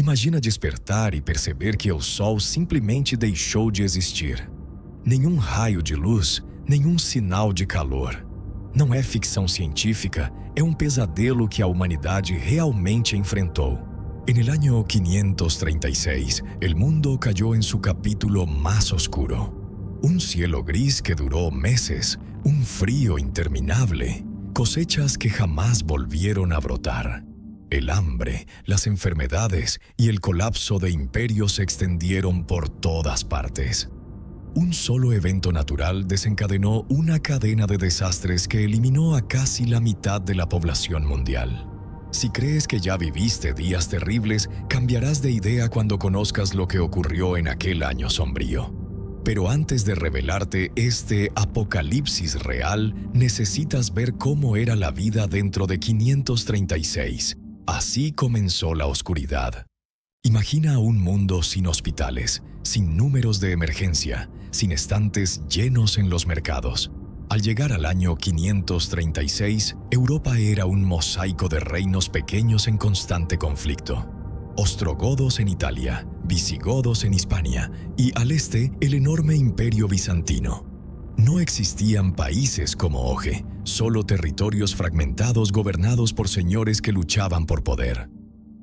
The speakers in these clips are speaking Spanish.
Imagina despertar e perceber que o Sol simplesmente deixou de existir. Nenhum raio de luz, nenhum sinal de calor. Não é ficção científica, é um pesadelo que a humanidade realmente enfrentou. En el año 536, el mundo cayó en su capítulo más oscuro. Un cielo gris que duró meses, un frío interminable, cosechas que jamás volvieron a brotar. El hambre, las enfermedades y el colapso de imperios se extendieron por todas partes. Un solo evento natural desencadenó una cadena de desastres que eliminó a casi la mitad de la población mundial. Si crees que ya viviste días terribles, cambiarás de idea cuando conozcas lo que ocurrió en aquel año sombrío. Pero antes de revelarte este apocalipsis real, necesitas ver cómo era la vida dentro de 536. Así comenzó la oscuridad. Imagina un mundo sin hospitales, sin números de emergencia, sin estantes llenos en los mercados. Al llegar al año 536, Europa era un mosaico de reinos pequeños en constante conflicto. Ostrogodos en Italia, visigodos en Hispania y al este el enorme imperio bizantino. No existían países como Oje, solo territorios fragmentados gobernados por señores que luchaban por poder.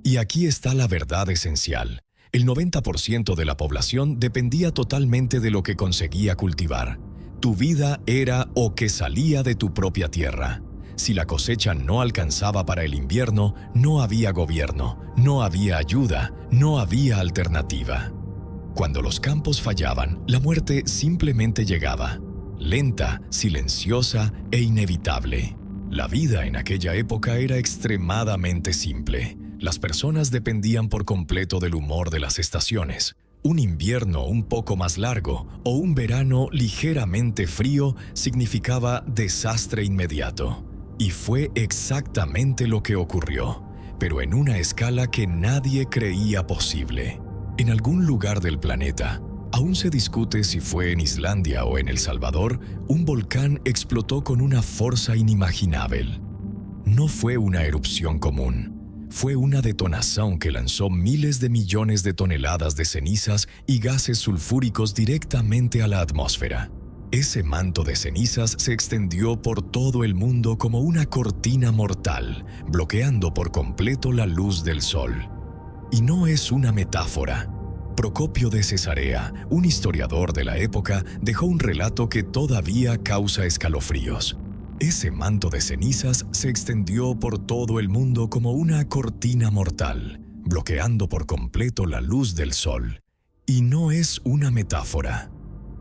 Y aquí está la verdad esencial. El 90% de la población dependía totalmente de lo que conseguía cultivar. Tu vida era o que salía de tu propia tierra. Si la cosecha no alcanzaba para el invierno, no había gobierno, no había ayuda, no había alternativa. Cuando los campos fallaban, la muerte simplemente llegaba. Lenta, silenciosa e inevitable. La vida en aquella época era extremadamente simple. Las personas dependían por completo del humor de las estaciones. Un invierno un poco más largo o un verano ligeramente frío significaba desastre inmediato. Y fue exactamente lo que ocurrió, pero en una escala que nadie creía posible. En algún lugar del planeta, aún se discute si fue en Islandia o en El Salvador, un volcán explotó con una fuerza inimaginable. No fue una erupción común, fue una detonación que lanzó miles de millones de toneladas de cenizas y gases sulfúricos directamente a la atmósfera. Ese manto de cenizas se extendió por todo el mundo como una cortina mortal, bloqueando por completo la luz del sol. Y no es una metáfora. Procopio de Cesarea, un historiador de la época, dejó un relato que todavía causa escalofríos. Ese manto de cenizas se extendió por todo el mundo como una cortina mortal, bloqueando por completo la luz del sol. Y no es una metáfora.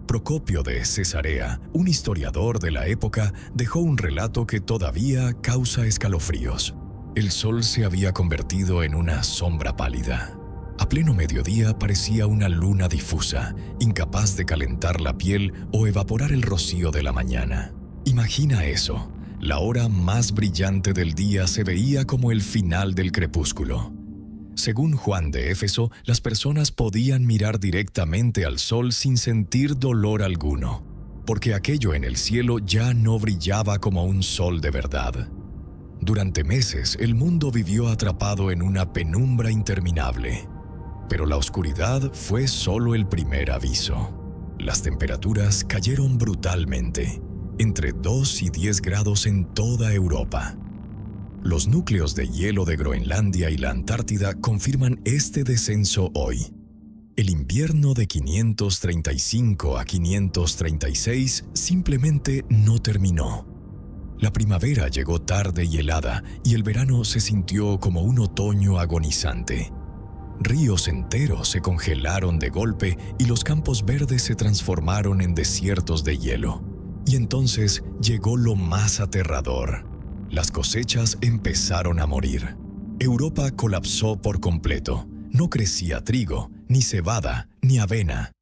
Procopio de Cesarea, un historiador de la época, dejó un relato que todavía causa escalofríos. El sol se había convertido en una sombra pálida. A pleno mediodía parecía una luna difusa, incapaz de calentar la piel o evaporar el rocío de la mañana. Imagina eso. La hora más brillante del día se veía como el final del crepúsculo. Según Juan de Éfeso, las personas podían mirar directamente al sol sin sentir dolor alguno, porque aquello en el cielo ya no brillaba como un sol de verdad. Durante meses, el mundo vivió atrapado en una penumbra interminable. Pero la oscuridad fue solo el primer aviso. Las temperaturas cayeron brutalmente, entre 2 y 10 grados en toda Europa. Los núcleos de hielo de Groenlandia y la Antártida confirman este descenso hoy. El invierno de 535 a 536 simplemente no terminó. La primavera llegó tarde y helada, y el verano se sintió como un otoño agonizante. Ríos enteros se congelaron de golpe y los campos verdes se transformaron en desiertos de hielo. Y entonces llegó lo más aterrador. Las cosechas empezaron a morir. Europa colapsó por completo. No crecía trigo, ni cebada, ni avena.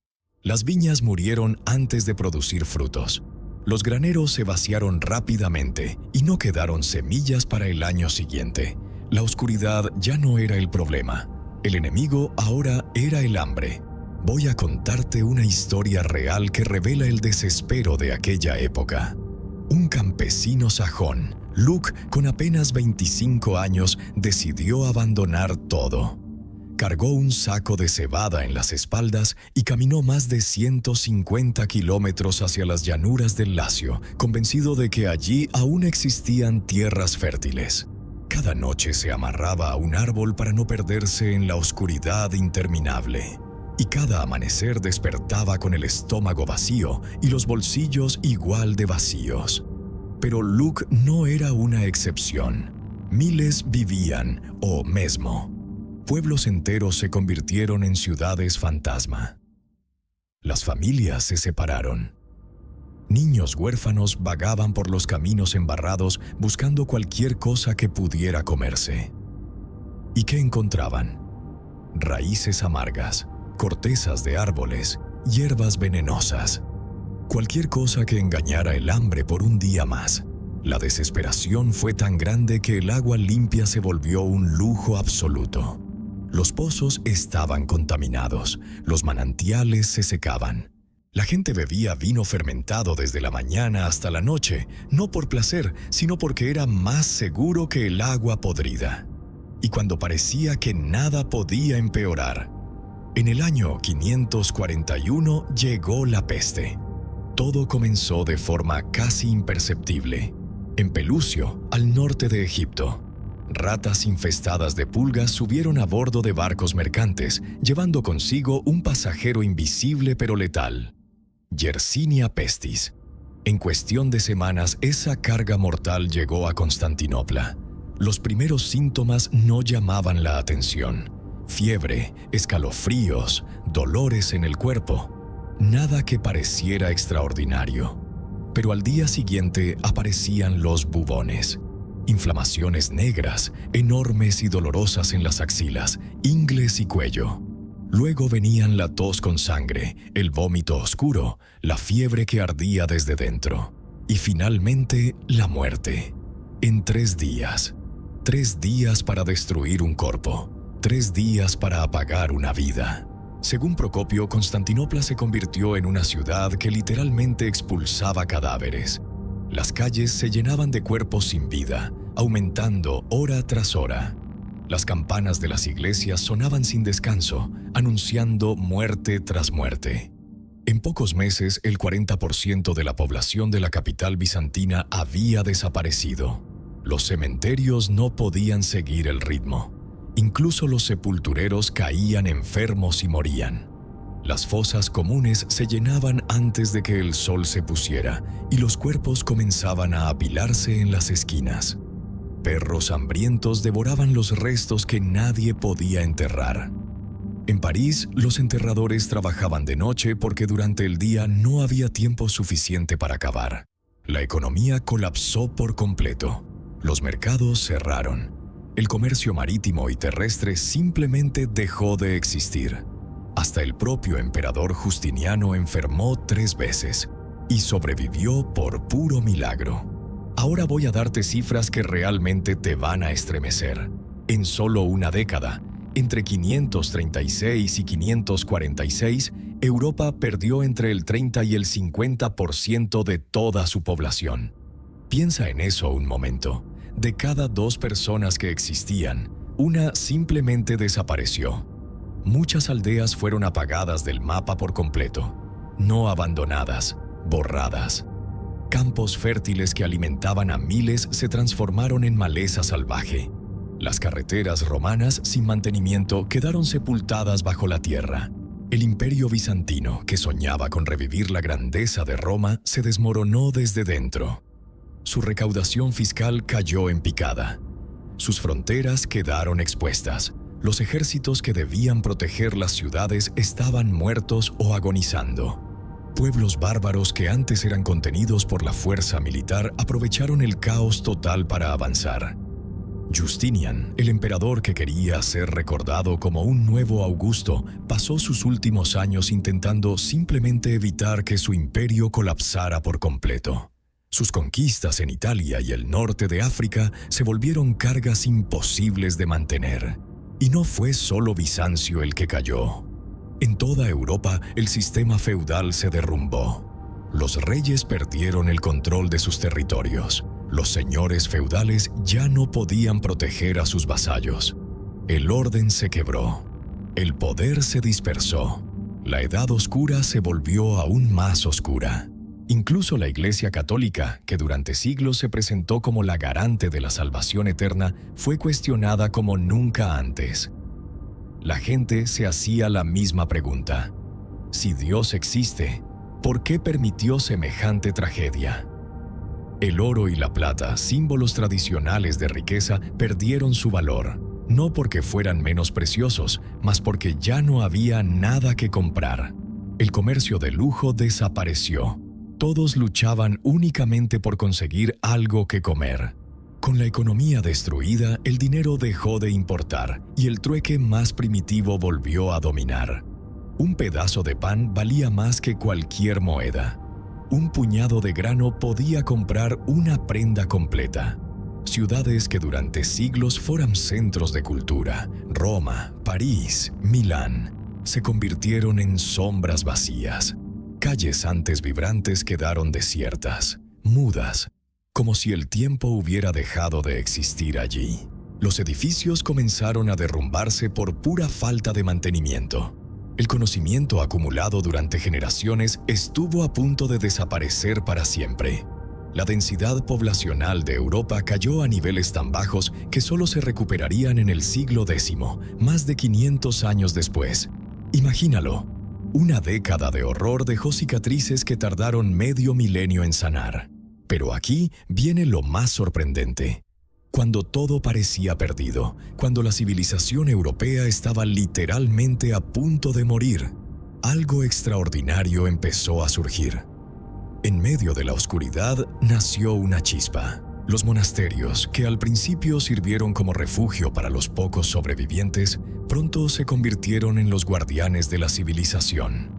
Las viñas murieron antes de producir frutos. Los graneros se vaciaron rápidamente y no quedaron semillas para el año siguiente. La oscuridad ya no era el problema. El enemigo ahora era el hambre. Voy a contarte una historia real que revela el desespero de aquella época. Un campesino sajón, Luke, con apenas 25 años, decidió abandonar todo. cargó un saco de cebada en las espaldas y caminó más de 150 kilómetros hacia las llanuras del Lacio, convencido de que allí aún existían tierras fértiles. Cada noche se amarraba a un árbol para no perderse en la oscuridad interminable. Y cada amanecer despertaba con el estómago vacío y los bolsillos igual de vacíos. Pero Luke no era una excepción. Miles vivían, o mesmo. Pueblos enteros se convirtieron en ciudades fantasma. Las familias se separaron. Niños huérfanos vagaban por los caminos embarrados buscando cualquier cosa que pudiera comerse. ¿Y qué encontraban? Raíces amargas, cortezas de árboles, hierbas venenosas. Cualquier cosa que engañara el hambre por un día más. La desesperación fue tan grande que el agua limpia se volvió un lujo absoluto. Los pozos estaban contaminados, los manantiales se secaban. La gente bebía vino fermentado desde la mañana hasta la noche, no por placer, sino porque era más seguro que el agua podrida. Y cuando parecía que nada podía empeorar, en el año 541 llegó la peste. Todo comenzó de forma casi imperceptible. En Pelucio, al norte de Egipto, ratas infestadas de pulgas subieron a bordo de barcos mercantes, llevando consigo un pasajero invisible pero letal, Yersinia pestis. En cuestión de semanas, esa carga mortal llegó a Constantinopla. Los primeros síntomas no llamaban la atención. Fiebre, escalofríos, dolores en el cuerpo. Nada que pareciera extraordinario. Pero al día siguiente aparecían los bubones. Inflamaciones negras, enormes y dolorosas en las axilas, ingles y cuello. Luego venían la tos con sangre, el vómito oscuro, la fiebre que ardía desde dentro. Y finalmente, la muerte. En 3 días. 3 días para destruir un cuerpo. 3 días para apagar una vida. Según Procopio, Constantinopla se convirtió en una ciudad que literalmente expulsaba cadáveres. Las calles se llenaban de cuerpos sin vida, aumentando hora tras hora. Las campanas de las iglesias sonaban sin descanso, anunciando muerte tras muerte. En pocos meses, el 40% de la población de la capital bizantina había desaparecido. Los cementerios no podían seguir el ritmo. Incluso los sepultureros caían enfermos y morían. Las fosas comunes se llenaban antes de que el sol se pusiera y los cuerpos comenzaban a apilarse en las esquinas. Perros hambrientos devoraban los restos que nadie podía enterrar. En París, los enterradores trabajaban de noche porque durante el día no había tiempo suficiente para cavar. La economía colapsó por completo. Los mercados cerraron. El comercio marítimo y terrestre simplemente dejó de existir. Hasta el propio emperador Justiniano enfermó 3 veces y sobrevivió por puro milagro. Ahora voy a darte cifras que realmente te van a estremecer. En solo una década, entre 536 y 546, Europa perdió entre el 30 y el 50% de toda su población. Piensa en eso un momento. De cada 2 personas que existían, una simplemente desapareció. Muchas aldeas fueron apagadas del mapa por completo, no abandonadas, borradas. Campos fértiles que alimentaban a miles se transformaron en maleza salvaje. Las carreteras romanas sin mantenimiento quedaron sepultadas bajo la tierra. El imperio bizantino, que soñaba con revivir la grandeza de Roma, se desmoronó desde dentro. Su recaudación fiscal cayó en picada. Sus fronteras quedaron expuestas. Los ejércitos que debían proteger las ciudades estaban muertos o agonizando. Pueblos bárbaros que antes eran contenidos por la fuerza militar aprovecharon el caos total para avanzar. Justinian, el emperador que quería ser recordado como un nuevo Augusto, pasó sus últimos años intentando simplemente evitar que su imperio colapsara por completo. Sus conquistas en Italia y el norte de África se volvieron cargas imposibles de mantener. Y no fue solo Bizancio el que cayó. En toda Europa, el sistema feudal se derrumbó. Los reyes perdieron el control de sus territorios. Los señores feudales ya no podían proteger a sus vasallos. El orden se quebró. El poder se dispersó. La Edad Oscura se volvió aún más oscura. Incluso la Iglesia Católica, que durante siglos se presentó como la garante de la salvación eterna, fue cuestionada como nunca antes. La gente se hacía la misma pregunta: si Dios existe, ¿por qué permitió semejante tragedia? El oro y la plata, símbolos tradicionales de riqueza, perdieron su valor, no porque fueran menos preciosos, mas porque ya no había nada que comprar. El comercio de lujo desapareció. Todos luchaban únicamente por conseguir algo que comer. Con la economía destruida, el dinero dejó de importar y el trueque más primitivo volvió a dominar. Un pedazo de pan valía más que cualquier moneda. Un puñado de grano podía comprar una prenda completa. Ciudades que durante siglos fueron centros de cultura, Roma, París, Milán, se convirtieron en sombras vacías. Calles antes vibrantes quedaron desiertas, mudas, como si el tiempo hubiera dejado de existir allí. Los edificios comenzaron a derrumbarse por pura falta de mantenimiento. El conocimiento acumulado durante generaciones estuvo a punto de desaparecer para siempre. La densidad poblacional de Europa cayó a niveles tan bajos que solo se recuperarían en el siglo X, más de 500 años después. Imagínalo. Una década de horror dejó cicatrices que tardaron medio milenio en sanar. Pero aquí viene lo más sorprendente. Cuando todo parecía perdido, cuando la civilización europea estaba literalmente a punto de morir, algo extraordinario empezó a surgir. En medio de la oscuridad nació una chispa. Los monasterios, que al principio sirvieron como refugio para los pocos sobrevivientes, pronto se convirtieron en los guardianes de la civilización.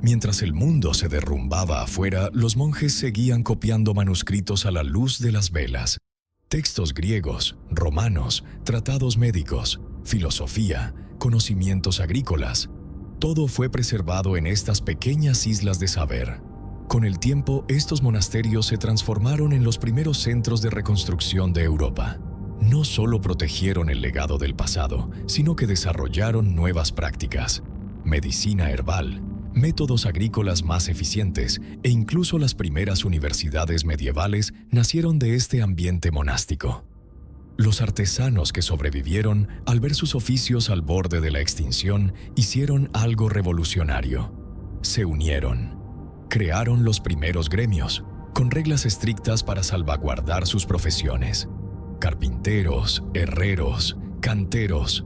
Mientras el mundo se derrumbaba afuera, los monjes seguían copiando manuscritos a la luz de las velas. Textos griegos, romanos, tratados médicos, filosofía, conocimientos agrícolas. Todo fue preservado en estas pequeñas islas de saber. Con el tiempo, estos monasterios se transformaron en los primeros centros de reconstrucción de Europa. No solo protegieron el legado del pasado, sino que desarrollaron nuevas prácticas, medicina herbal, métodos agrícolas más eficientes e incluso las primeras universidades medievales nacieron de este ambiente monástico. Los artesanos que sobrevivieron, al ver sus oficios al borde de la extinción, hicieron algo revolucionario. Se unieron. Crearon los primeros gremios, con reglas estrictas para salvaguardar sus profesiones. Carpinteros, herreros, canteros,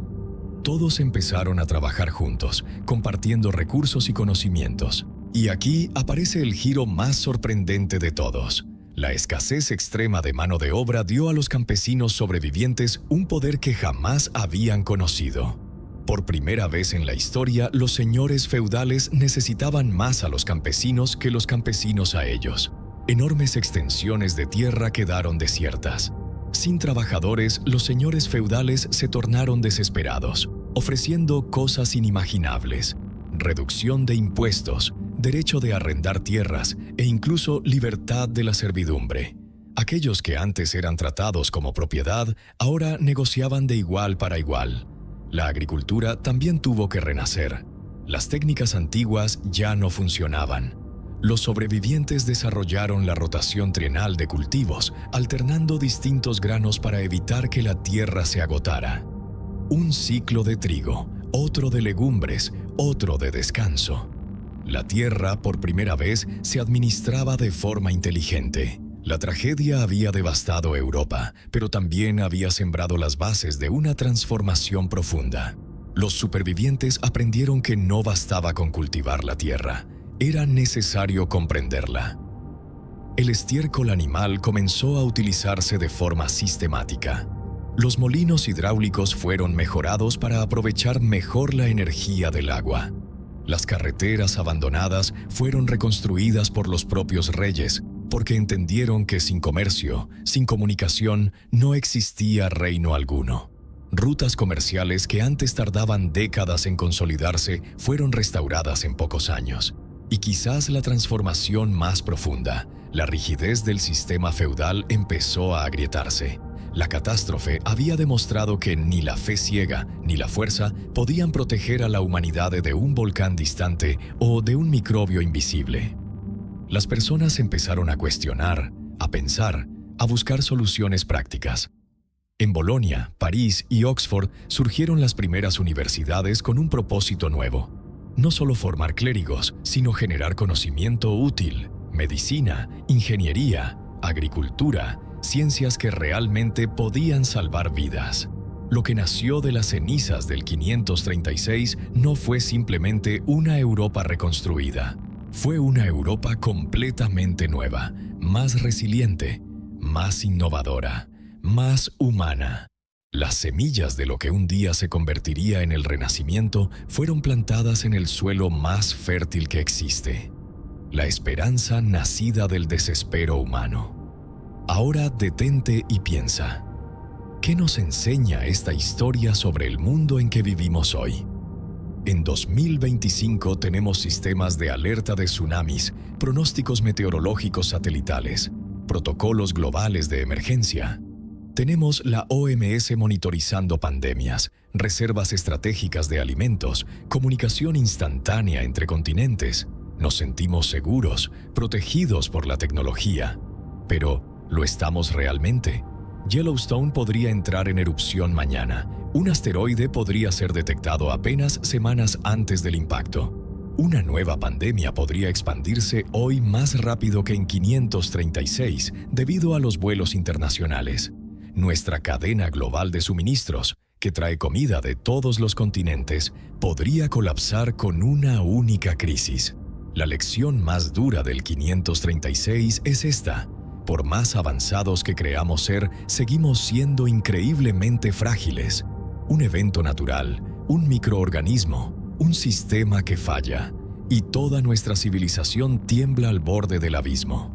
todos empezaron a trabajar juntos, compartiendo recursos y conocimientos. Y aquí aparece el giro más sorprendente de todos. La escasez extrema de mano de obra dio a los campesinos sobrevivientes un poder que jamás habían conocido. Por primera vez en la historia, los señores feudales necesitaban más a los campesinos que los campesinos a ellos. Enormes extensiones de tierra quedaron desiertas. Sin trabajadores, los señores feudales se tornaron desesperados, ofreciendo cosas inimaginables: reducción de impuestos, derecho de arrendar tierras e incluso libertad de la servidumbre. Aquellos que antes eran tratados como propiedad, ahora negociaban de igual para igual. La agricultura también tuvo que renacer. Las técnicas antiguas ya no funcionaban. Los sobrevivientes desarrollaron la rotación trienal de cultivos, alternando distintos granos para evitar que la tierra se agotara. Un ciclo de trigo, otro de legumbres, otro de descanso. La tierra, por primera vez, se administraba de forma inteligente. La tragedia había devastado Europa, pero también había sembrado las bases de una transformación profunda. Los supervivientes aprendieron que no bastaba con cultivar la tierra, era necesario comprenderla. El estiércol animal comenzó a utilizarse de forma sistemática. Los molinos hidráulicos fueron mejorados para aprovechar mejor la energía del agua. Las carreteras abandonadas fueron reconstruidas por los propios reyes, porque entendieron que sin comercio, sin comunicación, no existía reino alguno. Rutas comerciales que antes tardaban décadas en consolidarse fueron restauradas en pocos años. Y quizás la transformación más profunda, la rigidez del sistema feudal empezó a agrietarse. La catástrofe había demostrado que ni la fe ciega ni la fuerza podían proteger a la humanidad de un volcán distante o de un microbio invisible. Las personas empezaron a cuestionar, a pensar, a buscar soluciones prácticas. En Bolonia, París y Oxford surgieron las primeras universidades con un propósito nuevo. No solo formar clérigos, sino generar conocimiento útil, medicina, ingeniería, agricultura, ciencias que realmente podían salvar vidas. Lo que nació de las cenizas del 536 no fue simplemente una Europa reconstruida. Fue una Europa completamente nueva, más resiliente, más innovadora, más humana. Las semillas de lo que un día se convertiría en el Renacimiento fueron plantadas en el suelo más fértil que existe. La esperanza nacida del desespero humano. Ahora detente y piensa. ¿Qué nos enseña esta historia sobre el mundo en que vivimos hoy? En 2025 tenemos sistemas de alerta de tsunamis, pronósticos meteorológicos satelitales, protocolos globales de emergencia. Tenemos la OMS monitorizando pandemias, reservas estratégicas de alimentos, comunicación instantánea entre continentes. Nos sentimos seguros, protegidos por la tecnología. Pero, ¿lo estamos realmente? Yellowstone podría entrar en erupción mañana. Un asteroide podría ser detectado apenas semanas antes del impacto. Una nueva pandemia podría expandirse hoy más rápido que en 536 debido a los vuelos internacionales. Nuestra cadena global de suministros, que trae comida de todos los continentes, podría colapsar con una única crisis. La lección más dura del 536 es esta. Por más avanzados que creamos ser, seguimos siendo increíblemente frágiles. Un evento natural, un microorganismo, un sistema que falla, y toda nuestra civilización tiembla al borde del abismo.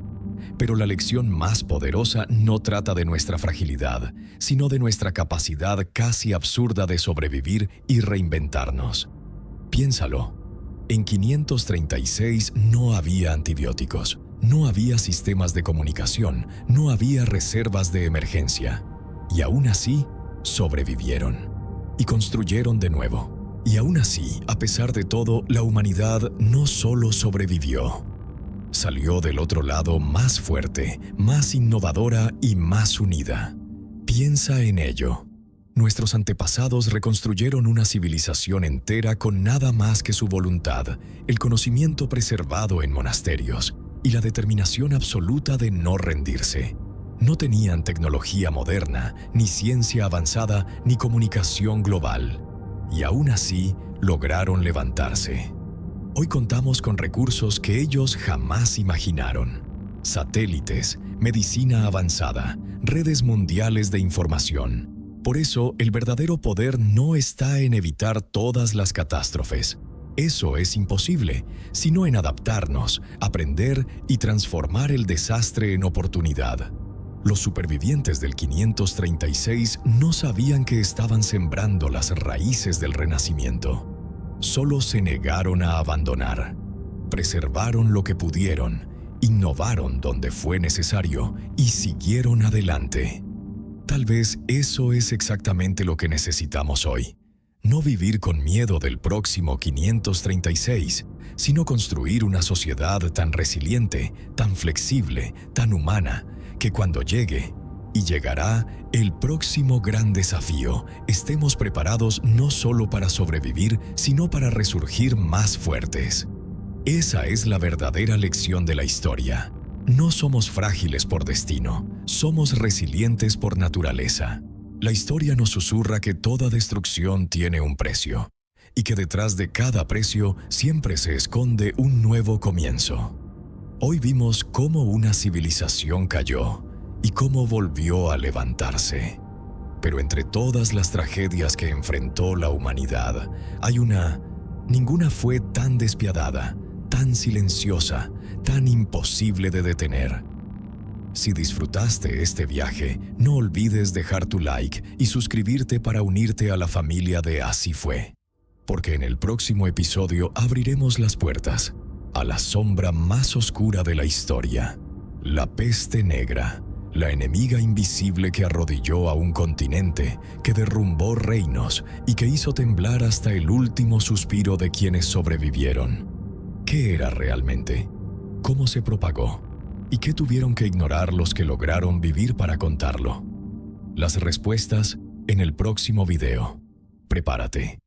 Pero la lección más poderosa no trata de nuestra fragilidad, sino de nuestra capacidad casi absurda de sobrevivir y reinventarnos. Piénsalo. En 536 no había antibióticos, no había sistemas de comunicación, no había reservas de emergencia. Y aún así, sobrevivieron. Y construyeron de nuevo. Y aún así, a pesar de todo, la humanidad no solo sobrevivió. Salió del otro lado más fuerte, más innovadora y más unida. Piensa en ello. Nuestros antepasados reconstruyeron una civilización entera con nada más que su voluntad, el conocimiento preservado en monasterios y la determinación absoluta de no rendirse. No tenían tecnología moderna, ni ciencia avanzada, ni comunicación global. Y aún así, lograron levantarse. Hoy contamos con recursos que ellos jamás imaginaron. Satélites, medicina avanzada, redes mundiales de información. Por eso, el verdadero poder no está en evitar todas las catástrofes. Eso es imposible, sino en adaptarnos, aprender y transformar el desastre en oportunidad. Los supervivientes del 536 no sabían que estaban sembrando las raíces del Renacimiento. Solo se negaron a abandonar. Preservaron lo que pudieron, innovaron donde fue necesario y siguieron adelante. Tal vez eso es exactamente lo que necesitamos hoy. No vivir con miedo del próximo 536, sino construir una sociedad tan resiliente, tan flexible, tan humana, que cuando llegue, y llegará, el próximo gran desafío, estemos preparados no solo para sobrevivir, sino para resurgir más fuertes. Esa es la verdadera lección de la historia. No somos frágiles por destino, somos resilientes por naturaleza. La historia nos susurra que toda destrucción tiene un precio, y que detrás de cada precio siempre se esconde un nuevo comienzo. Hoy vimos cómo una civilización cayó y cómo volvió a levantarse. Pero entre todas las tragedias que enfrentó la humanidad, hay una. Ninguna fue tan despiadada, tan silenciosa, tan imposible de detener. Si disfrutaste este viaje, no olvides dejar tu like y suscribirte para unirte a la familia de Así Fue. Porque en el próximo episodio abriremos las puertas a la sombra más oscura de la historia, la peste negra, La enemiga invisible que arrodilló a un continente, que derrumbó reinos y que hizo temblar hasta el último suspiro de quienes sobrevivieron. ¿Qué era realmente? ¿Cómo se propagó? ¿Y qué tuvieron que ignorar los que lograron vivir para contarlo? Las respuestas en el próximo video. Prepárate.